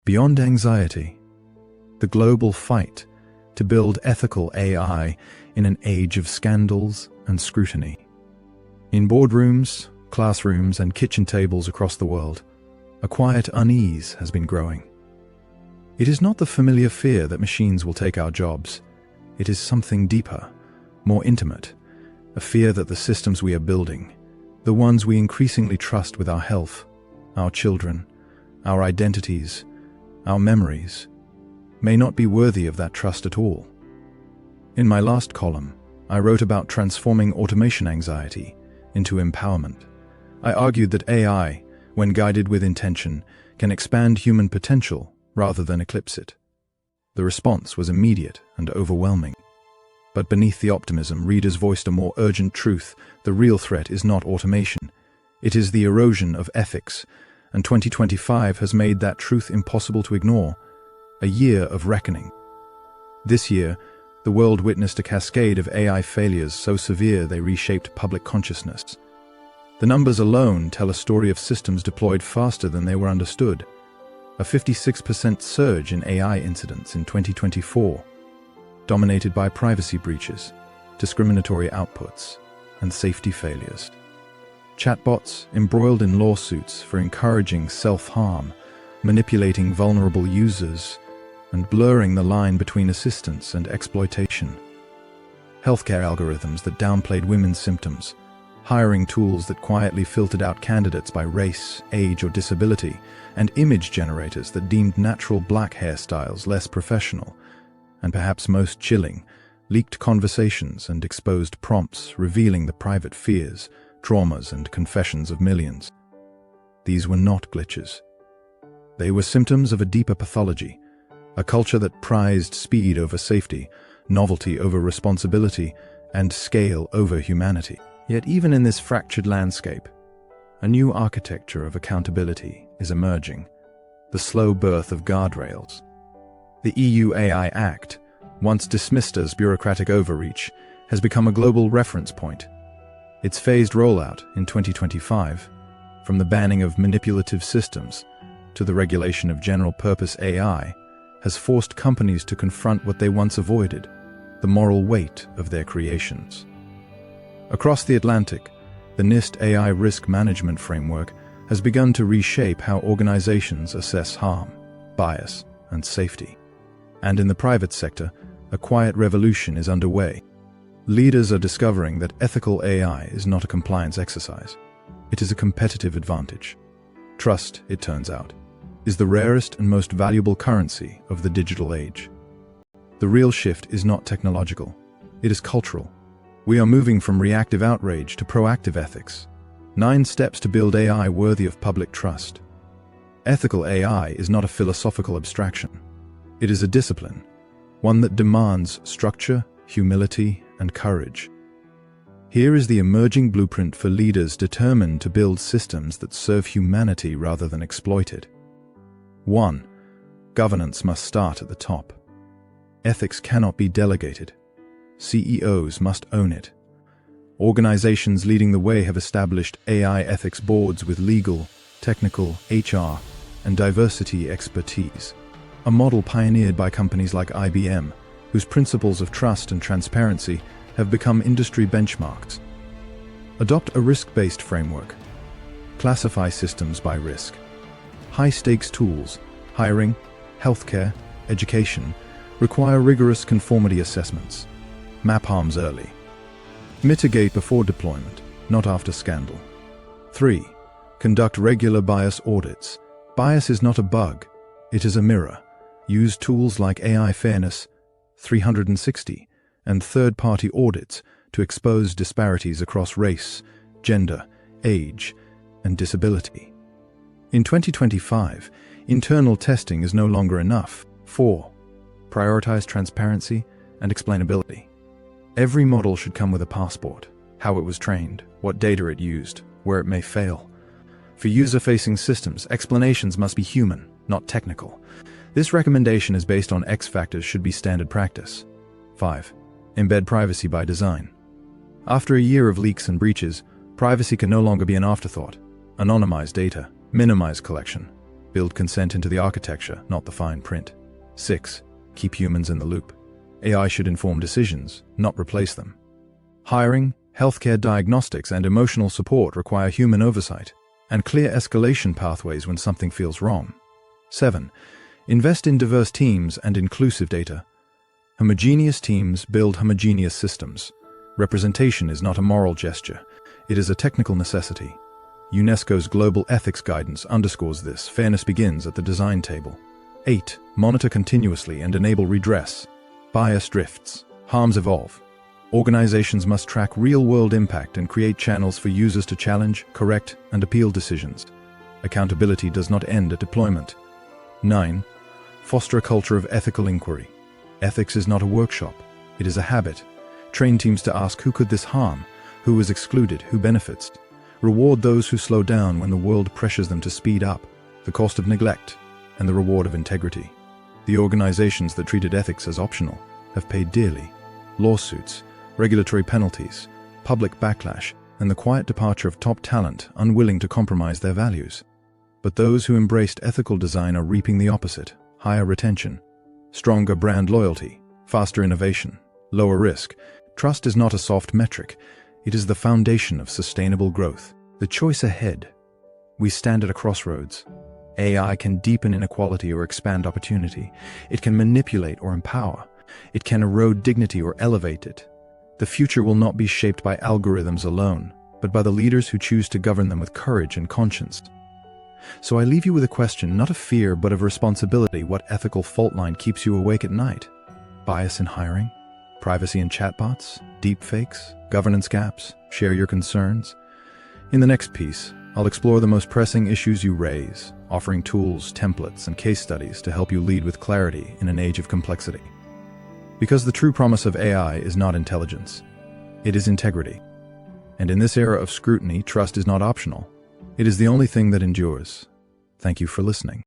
Beyond anxiety, the global fight to build ethical AI in an age of scandals and scrutiny. In boardrooms, classrooms, and kitchen tables across the world, a quiet unease has been growing. It is not the familiar fear that machines will take our jobs. It is something deeper, more intimate, a fear that the systems we are building, the ones we increasingly trust with our health, our children, our identities, our memories, may not be worthy of that trust at all. In my last column, I wrote about transforming automation anxiety into empowerment. I argued that AI, when guided with intention, can expand human potential rather than eclipse it. The response was immediate and overwhelming. But beneath the optimism, readers voiced a more urgent truth. The real threat is not automation. It is the erosion of ethics, and 2025 has made that truth impossible to ignore. A year of reckoning. This year, the world witnessed a cascade of AI failures so severe they reshaped public consciousness. The numbers alone tell a story of systems deployed faster than they were understood. A 56% surge in AI incidents in 2024, dominated by privacy breaches, discriminatory outputs, and safety failures. Chatbots embroiled in lawsuits for encouraging self-harm, manipulating vulnerable users, and blurring the line between assistance and exploitation. Healthcare algorithms that downplayed women's symptoms, hiring tools that quietly filtered out candidates by race, age, or disability, and image generators that deemed natural black hairstyles less professional, and perhaps most chilling, leaked conversations and exposed prompts revealing the private fears, traumas, and confessions of millions. These were not glitches. They were symptoms of a deeper pathology, a culture that prized speed over safety, novelty over responsibility, and scale over humanity. Yet even in this fractured landscape, a new architecture of accountability is emerging, the slow birth of Guardrails. The EU AI Act, once dismissed as bureaucratic overreach, has become a global reference point. Its phased rollout in 2025, from the banning of manipulative systems to the regulation of general-purpose AI, has forced companies to confront what they once avoided, the moral weight of their creations. Across the Atlantic, the NIST AI risk management framework has begun to reshape how organizations assess harm, bias, and safety. And in the private sector, a quiet revolution is underway. Leaders are discovering that ethical AI is not a compliance exercise. It is a competitive advantage. Trust, it turns out, is the rarest and most valuable currency of the digital age. The real shift is not technological. It is cultural. We are moving from reactive outrage to proactive ethics. 9 steps to build AI worthy of public trust. Ethical AI is not a philosophical abstraction. It is a discipline, one that demands structure, humility, and courage. Here is the emerging blueprint for leaders determined to build systems that serve humanity rather than exploit it. 1. Governance must start at the top. Ethics cannot be delegated. CEOs must own it. Organizations leading the way have established AI ethics boards with legal, technical, HR, and diversity expertise, a model pioneered by companies like IBM, whose principles of trust and transparency have become industry benchmarks. Adopt a risk-based framework. Classify systems by risk. High-stakes tools, hiring, healthcare, education, require rigorous conformity assessments. Map harms early. Mitigate before deployment, not after scandal. 3. Conduct regular bias audits. Bias is not a bug, it is a mirror. Use tools like AI Fairness 360 and third-party audits to expose disparities across race, gender, age, and disability. In 2025, internal testing is no longer enough. 4. Prioritize transparency and explainability. Every model should come with a passport, how it was trained, what data it used, where it may fail. For user-facing systems, explanations must be human, not technical. This recommendation is based on X factors should be standard practice. 5. Embed privacy by design. After a year of leaks and breaches, privacy can no longer be an afterthought. Anonymize data, minimize collection, Build consent into the architecture, not the fine print. 6. Keep humans in the loop. AI should inform decisions, not replace them. Hiring, healthcare diagnostics, and emotional support require human oversight and clear escalation pathways when something feels wrong. 7. Invest in diverse teams and inclusive data. Homogeneous teams build homogeneous systems. Representation is not a moral gesture, it is a technical necessity. UNESCO's Global Ethics Guidance underscores this. Fairness begins at the design table. 8. Monitor continuously and enable redress. Bias drifts. Harms evolve. Organizations must track real-world impact and create channels for users to challenge, correct, and appeal decisions. Accountability does not end at deployment. 9. Foster a culture of ethical inquiry. Ethics is not a workshop, it is a habit. Train teams to ask, who could this harm? Who is excluded? Who benefits? Reward those who slow down when the world pressures them to speed up. The cost of neglect and the reward of integrity. The organizations that treated ethics as optional have paid dearly. Lawsuits, regulatory penalties, public backlash, and the quiet departure of top talent unwilling to compromise their values. But those who embraced ethical design are reaping the opposite: higher retention, stronger brand loyalty, faster innovation, lower risk. Trust is not a soft metric. It is the foundation of sustainable growth. The choice ahead. We stand at a crossroads. AI can deepen inequality or expand opportunity. It can manipulate or empower. It can erode dignity or elevate it. The future will not be shaped by algorithms alone, but by the leaders who choose to govern them with courage and conscience. So I leave you with a question, not of fear, but of responsibility. What ethical fault line keeps you awake at night? Bias in hiring? Privacy in chatbots? Deepfakes? Governance gaps? Share your concerns. In the next piece, I'll explore the most pressing issues you raise, offering tools, templates, and case studies to help you lead with clarity in an age of complexity. Because the true promise of AI is not intelligence, it is integrity. And in this era of scrutiny, trust is not optional. It is the only thing that endures. Thank you for listening.